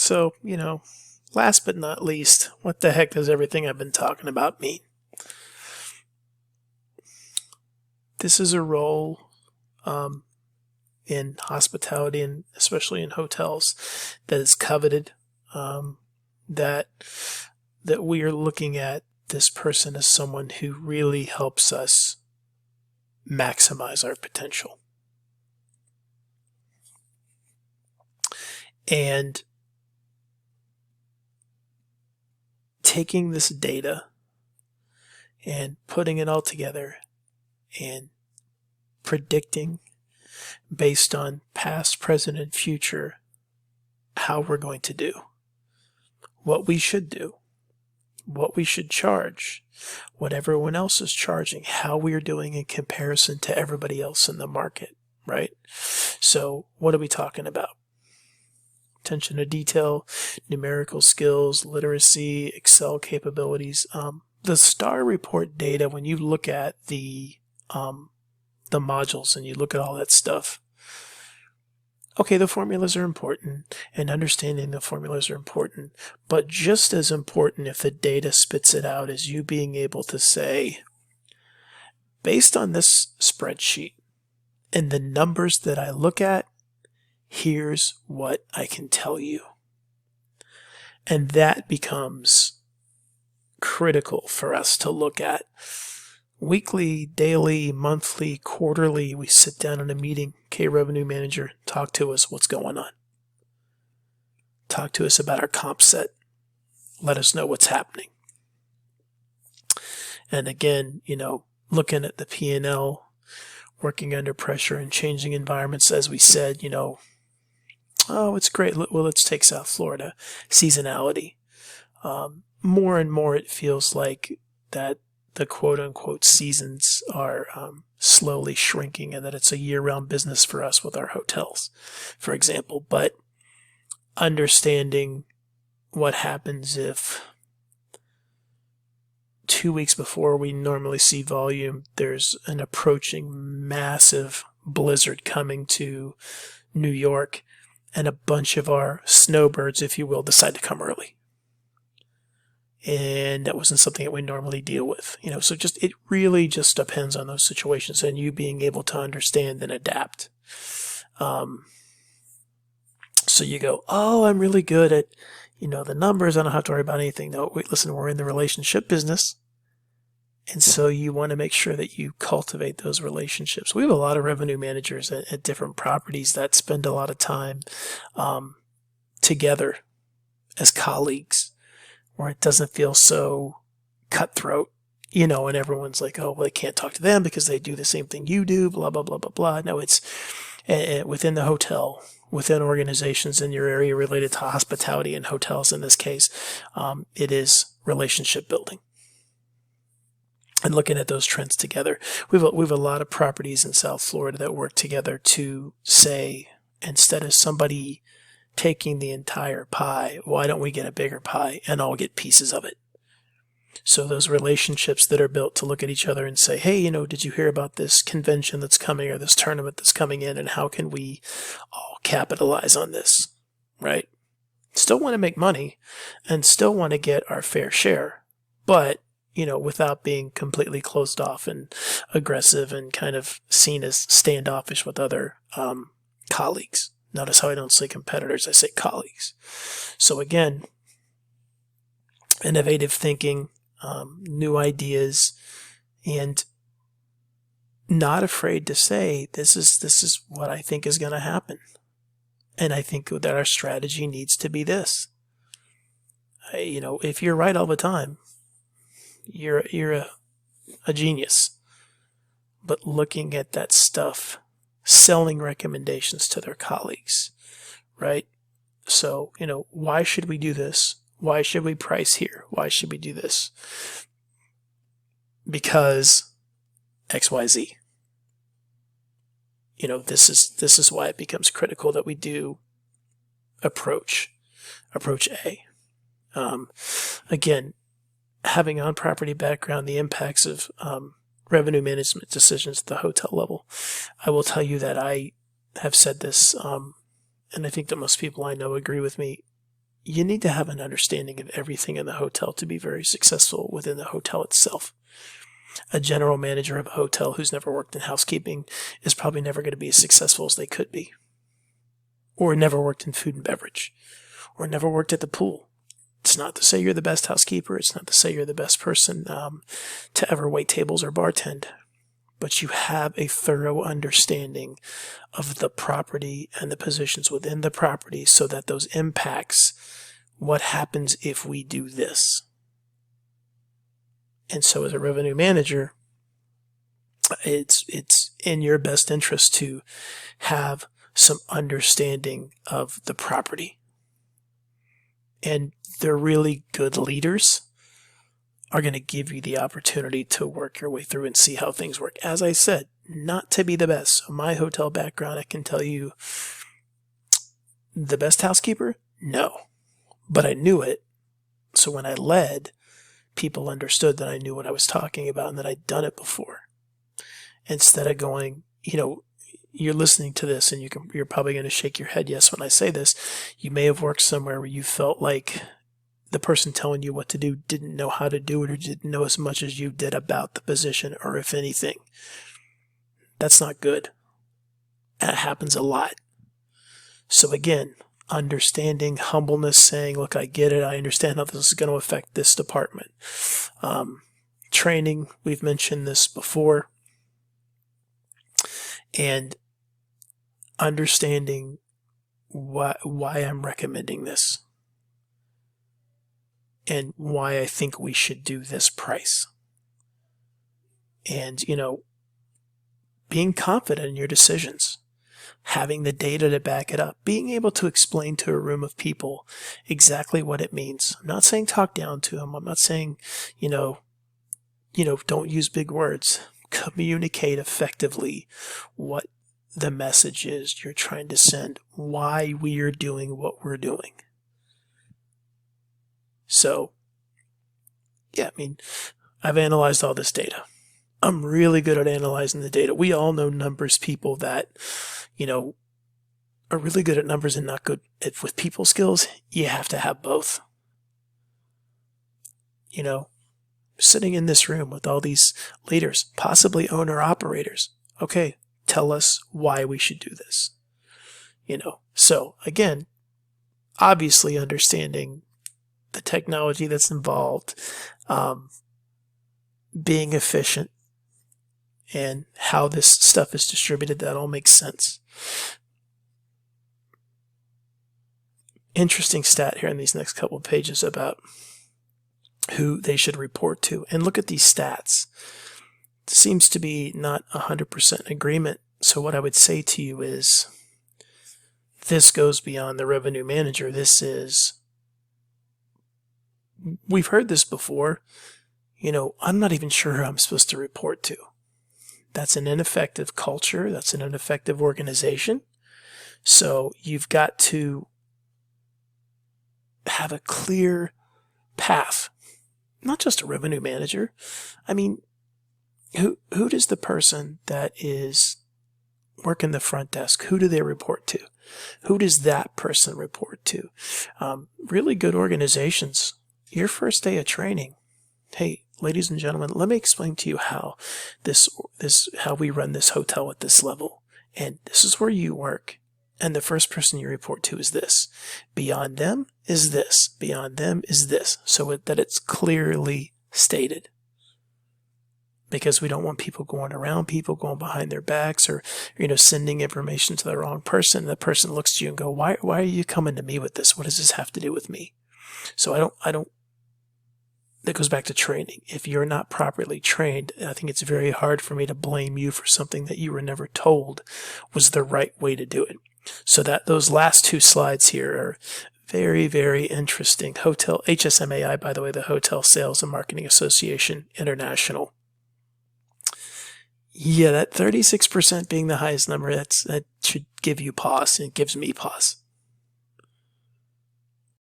So, last but not least, what the heck does everything I've been talking about mean? This is a role in hospitality and especially in hotels that is coveted, that we are looking at this person as someone who really helps us maximize our potential. And taking this data and putting it all together and predicting based on past, present, and future how we're going to do, what we should do, what we should charge, what everyone else is charging, how we're doing in comparison to everybody else in the market, right? So what are we talking about? Attention to detail, numerical skills, literacy, Excel capabilities. The STAR report data, when you look at the modules and you look at all that stuff, okay, the formulas are important and understanding the formulas are important, but just as important if the data spits it out is you being able to say, based on this spreadsheet and the numbers that I look at, here's what I can tell you. And that becomes critical for us to look at. Weekly, daily, monthly, quarterly, we sit down in a meeting. Okay, revenue manager, talk to us. What's going on? Talk to us about our comp set. Let us know what's happening. And again, looking at the P&L, working under pressure and changing environments, as we said, oh, it's great. Well, let's take South Florida. Seasonality. More and more it feels like that the quote-unquote seasons are slowly shrinking and that it's a year-round business for us with our hotels, for example. But understanding what happens if 2 weeks before we normally see volume, there's an approaching massive blizzard coming to New York, and a bunch of our snowbirds, if you will, decide to come early. And that wasn't something that we normally deal with. So it really just depends on those situations and you being able to understand and adapt. So you go, oh, I'm really good at, the numbers. I don't have to worry about anything. No, wait, listen, we're in the relationship business. And so you want to make sure that you cultivate those relationships. We have a lot of revenue managers at different properties that spend a lot of time together as colleagues, where it doesn't feel so cutthroat, and everyone's like, oh, well, I can't talk to them because they do the same thing you do, blah, blah, blah, blah, blah. No, it's within the hotel, within organizations in your area related to hospitality and hotels in this case, it is relationship building. And looking at those trends together. We have a lot of properties in South Florida that work together to say, instead of somebody taking the entire pie, why don't we get a bigger pie and all get pieces of it? So those relationships that are built to look at each other and say, hey, did you hear about this convention that's coming or this tournament that's coming in, and how can we all capitalize on this, right? Still want to make money and still want to get our fair share, but without being completely closed off and aggressive and kind of seen as standoffish with other colleagues. Notice how I don't say competitors, I say colleagues. So again, innovative thinking, new ideas, and not afraid to say, this is what I think is going to happen. And I think that our strategy needs to be this. If you're right all the time, you're a genius. But looking at that stuff, selling recommendations to their colleagues, right? So, why should we do this? Why should we price here? Why should we do this? Because XYZ. This is why it becomes critical that we do approach A. Again, having on-property background, the impacts of revenue management decisions at the hotel level. I will tell you that I have said this, and I think that most people I know agree with me. you need to have an understanding of everything in the hotel to be very successful within the hotel itself. A general manager of a hotel who's never worked in housekeeping is probably never going to be as successful as they could be, or never worked in food and beverage, or never worked at the pool. It's not to say you're the best housekeeper. It's not to say you're the best person to ever wait tables or bartend. But you have a thorough understanding of the property and the positions within the property so that those impacts what happens if we do this. And so as a revenue manager, it's in your best interest to have some understanding of the property. And the really good leaders are going to give you the opportunity to work your way through and see how things work. As I said, not to be the best. So my hotel background, I can tell you, the best housekeeper? No. But I knew it. So when I led, people understood that I knew what I was talking about and that I'd done it before. Instead of going, you're listening to this and you're probably going to shake your head yes when I say this. You may have worked somewhere where you felt like the person telling you what to do didn't know how to do it or didn't know as much as you did about the position or if anything. That's not good. That happens a lot. So again, understanding, humbleness, saying, look, I get it. I understand how this is going to affect this department. Training, we've mentioned this before. And understanding why I'm recommending this and why I think we should do this price. And, being confident in your decisions, having the data to back it up, being able to explain to a room of people exactly what it means. I'm not saying talk down to them. I'm not saying, don't use big words. Communicate effectively what the message is you're trying to send, why we are doing what we're doing. So, I've analyzed all this data. I'm really good at analyzing the data. We all know numbers people that, are really good at numbers and not good with people skills. You have to have both. Sitting in this room with all these leaders, possibly owner-operators. Okay, tell us why we should do this. So again, obviously understanding the technology that's involved, being efficient, and how this stuff is distributed, that all makes sense. Interesting stat here in these next couple of pages about who they should report to. And look at these stats. It seems to be not 100% agreement. So what I would say to you is this goes beyond the revenue manager. We've heard this before. I'm not even sure who I'm supposed to report to. That's an ineffective culture. That's an ineffective organization. So you've got to have a clear path. Not just a revenue manager. Who does the person that is working the front desk, who do they report to? Who does that person report to? Really good organizations, your first day of training. Hey, ladies and gentlemen, let me explain to you how how we run this hotel at this level. And this is where you work. And the first person you report to is this. Beyond them is this. Beyond them is this. So that it's clearly stated. Because we don't want people going around people, going behind their backs, or sending information to the wrong person. The person looks at you and go, why are you coming to me with this? What does this have to do with me? So I don't. That goes back to training. If you're not properly trained, I think it's very hard for me to blame you for something that you were never told was the right way to do it. So those last two slides here are very, very interesting. HSMAI, by the way, the Hotel Sales and Marketing Association International. Yeah, that 36% being the highest number, that should give you pause, and it gives me pause.